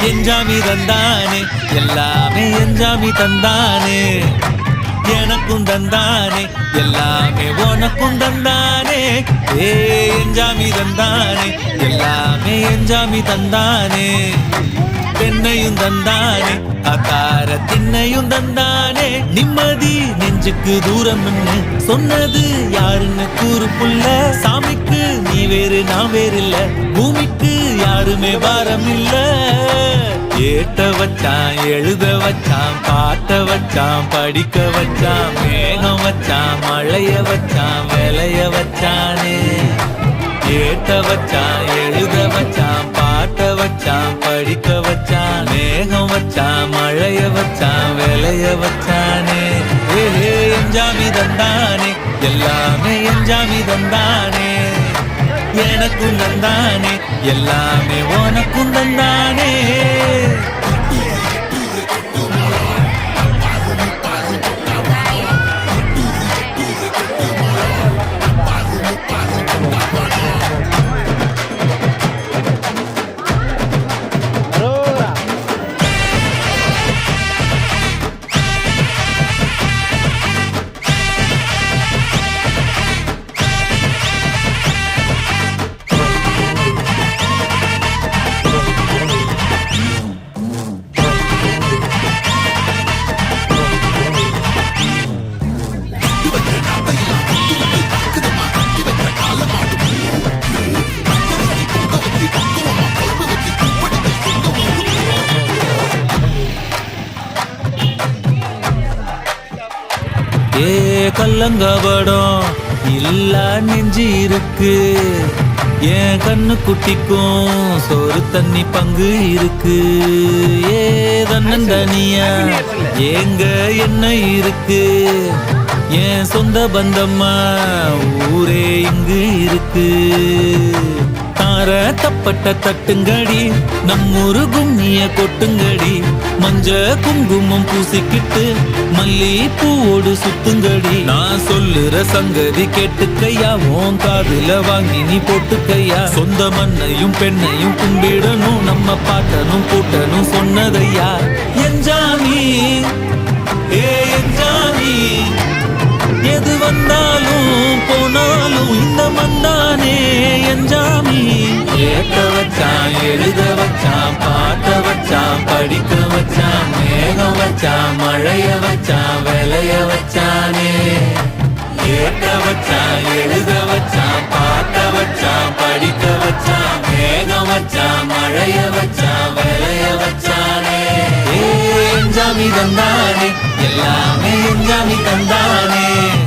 எஞ்சாமி தந்தானே எல்லாமே எஞ்சாமி தந்தானே எனக்கும் தந்தானே எல்லாமே உனக்கும் தந்தானே ஏ எஞ்சாமி தந்தானே எல்லாமே எஞ்சாமி தந்தானே பெண்ணையும் தந்தானே அகார திண்ணையும் தந்தானே நிம்மதி நெஞ்சுக்கு தூரம் சொன்னது யாருன்னு கூறு புள்ள சாமிக்கு நீ வேறு நான் வேறு இல்ல பூமிக்கு யாருமே பாரம் இல்ல ஏட்ட வச்சான் எழுத வச்சான் பாட்ட வச்சான் படிக்க வச்சான் மேகம் வச்சான் மழைய வச்சான் விளைய வச்சானே ஏட்ட வச்சான் எழுத வச்சான் பாட்ட வச்சான் படிக்க வச்சான் மேகம் வச்சான் மழைய வச்சான் விளைய வச்சானே ஏ எஞ்சாமி தந்தானே எல்லாமே எஞ்சாமி தந்தானே எனக்கும் தந்தானே எல்லாமே உனக்கும் தந்தானே ஏ கல்லங்கபடம் இல்ல நெஞ்சு இருக்கு என் கண்ணு குட்டிக்கும் சோறு தண்ணி பங்கு இருக்கு ஏ தன்னந்தனியா ஏங்க என்ன இருக்கு என் சொந்த பந்தம்மா ஊரே இங்கு இருக்கு தார தப்பட்ட தட்டுங்கடி நம்மூரு கும்மிய கொட்டுங்கடி மஞ்ச குங்குமம் பூசிக்கிட்டு மல்லி பூவோடு சுத்துங்கடி நான் சொல்லுற சங்கதி கேட்டுக்கையா உன் காதுல வாங்கி நீ போட்டுக்கையா சொந்த மண்ணையும் பெண்ணையும் கும்பிடணும் நம்ம பாட்டனும் கூட்டனும் சொன்னதையா எஞ்சாமி ஏ எஞ்சாமி எது வந்தாலும் போனாலும் இந்த மந்தானே எஞ்சாமி ஏட்ட வச்சான் எழுத வச்சான் பாட்ட வச்சான் படிக்க வச்சான் மேகம் வச்சான் மழைய வச்சான் விளைய வச்சானே ஏட்ட வச்சான் எழுத வச்சான் பாட்ட வச்சான் படிக்க வச்சான் மேகம் வச்சான் மழைய வச்சான் விளைய வச்சானே எஞ்சாமி தந்தானே எல்லாமே எஞ்சாமி தந்தானே